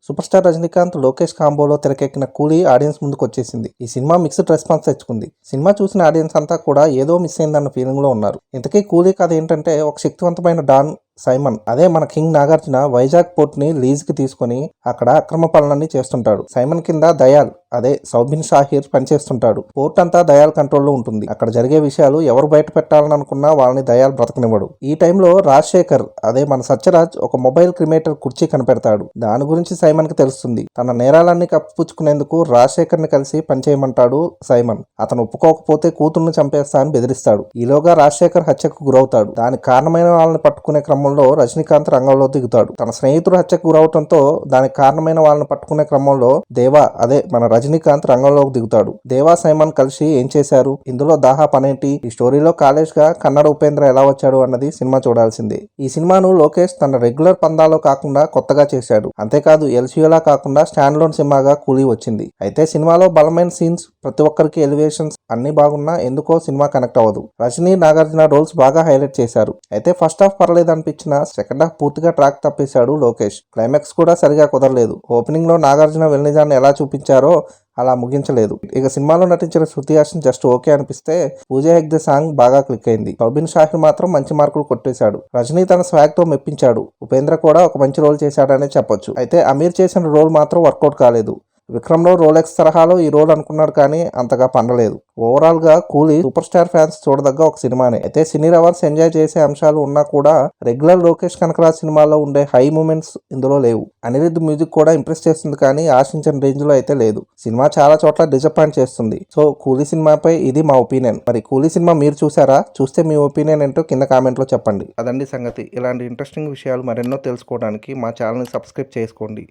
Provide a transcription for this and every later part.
Super star Rajinikanth, Lokesh కాంబోలో తెరకెక్కిన కూలీ audience ముందుకు వచ్చేసింది. ఈ సినిమా మిక్స్డ్ రెస్పాన్స్ తెచ్చుకుంది. సినిమా చూసిన ఆడియన్స్ అంతా కూడా ఏదో మిస్ అయిందన్న ఫీలింగ్ లో ఉన్నారు. ఇంతకీ కూలీ కథ ఏంటంటే, ఒక శక్తివంతమైన డాన్ సైమన్, అదే మన కింగ్ నాగార్జున, వైజాగ్ పోర్ట్ ని లీజ్ కి తీసుకుని అక్కడ అక్రమ పనులన్నీ చేస్తుంటాడు. సైమన్ కింద దయాల్, అదే సౌబిన్ షాహిర్ పనిచేస్తుంటాడు. పోర్ట్ అంతా దయాల్ కంట్రోల్లో ఉంటుంది. అక్కడ జరిగే విషయాలు ఎవరు బయట పెట్టాలని అనుకున్నా వాళ్ళని దయాల్ బ్రతకనివ్వడు. ఈ టైంలో రాజశేఖర్, అదే మన సత్యరాజ్, ఒక మొబైల్ క్రిమేటర్ కుర్చీ కనిపెడతాడు. దాని గురించి సైమన్ కి తెలుస్తుంది. తన నేరాలన్నీ కప్పిపుచ్చుకునేందుకు రాజశేఖర్ ని కలిసి పనిచేయమంటాడు సైమన్. అతను ఒప్పుకోకపోతే కూతుర్ని చంపేస్తా అని బెదిరిస్తాడు. ఈలోగా రాజశేఖర్ హత్యకు గురవుతాడు. దానికి కారణమైన వాళ్ళని పట్టుకునే క్రమంలో రజనీకాంత్ రంగంలో దిగుతాడు. తన స్నేహితుడు హత్యకు గురవటంతో దానికి కారణమైన వాళ్ళని పట్టుకునే క్రమంలో దేవా, అదే మన రజనీకాంత్ రంగంలోకి దిగుతాడు. దేవా, సైమన్ కలిసి ఏం చేశారు, ఇందులో దాహా పనేంటి, ఈ స్టోరీలో కాలేజ్ గా కన్నడ ఉపేంద్ర ఎలా వచ్చాడు అన్నది సినిమా చూడాల్సిందే. ఈ సినిమాను లోకేష్ తన రెగ్యులర్ పందాలో కాకుండా కొత్తగా చేశాడు. అంతేకాదు ఎల్సీయూలా కాకుండా స్టాండ్ లోన్ సినిమాగా కూలీ వచ్చింది. అయితే సినిమాలో బలమైన సీన్స్, ప్రతి ఒక్కరికి ఎలివేషన్స్ అన్ని బాగున్నా ఎందుకో సినిమా కనెక్ట్ అవ్వదు. రజనీ, నాగార్జున రోల్స్ బాగా హైలైట్ చేశారు. అయితే ఫస్ట్ హాఫ్ పర్లేదు అనిపించిన సెకండ్ హాఫ్ పూర్తిగా ట్రాక్ తప్పేశాడు లోకేష్. క్లైమాక్స్ కూడా సరిగా కుదరలేదు. ఓపెనింగ్ లో నాగార్జున విలనిజాన్ని ఎలా చూపించారో అలా ముగించలేదు. ఇక సినిమాలో నటించిన శృతి హాసన్ జస్ట్ ఓకే అనిపిస్తే, పూజా హెగ్డే సాంగ్ బాగా క్లిక్ అయింది. సౌబిన్ షాహిర్ మాత్రం మంచి మార్కులు కొట్టేశాడు. రజనీ తన స్వాగ్ తో మెప్పించాడు. ఉపేంద్ర కూడా ఒక మంచి రోల్ చేశాడనే చెప్పొచ్చు. అయితే అమీర్ చేసిన రోల్ మాత్రం వర్కౌట్ కాలేదు. విక్రమ్ లో రోలెక్స్ తరహాలో ఈ రోల్ అనుకున్నాడు కానీ అంతగా పండలేదు. ఓవరాల్ గా కూలీ సూపర్ స్టార్ ఫ్యాన్స్ చూడదగ్గ ఒక సినిమానే. అయితే సినీ లవర్స్ ఎంజాయ్ చేసే అంశాలు ఉన్నా కూడా రెగ్యులర్ లోకేష్ కనకరాజ్ సినిమాలో ఉండే హై మూమెంట్స్ ఇందులో లేవు. అనిరుద్ధ్ మ్యూజిక్ కూడా ఇంప్రెస్ చేస్తుంది కానీ ఆశించిన రేంజ్ లో అయితే లేదు. సినిమా చాలా చోట్ల డిసప్పాయింట్ చేస్తుంది. సో కూలీ సినిమాపై ఇది మా ఒపీనియన్. మరి కూలీ సినిమా మీరు చూసారా? చూస్తే మీ ఒపీనియన్ ఏంటో కింద కామెంట్ లో చెప్పండి. అదండి సంగతి. ఇలాంటి ఇంట్రెస్టింగ్ విషయాలు మరెన్నో తెలుసుకోవడానికి మా ఛానల్ని సబ్స్క్రైబ్ చేసుకోండి.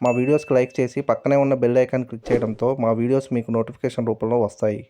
మా వీడియోస్కి లైక్ చేసి పక్కనే ఉన్న బెల్ ఐకాన్ క్లిక్ చేయడంతో మా వీడియోస్ మీకు నోటిఫికేషన్ రూపంలో వస్తాయి.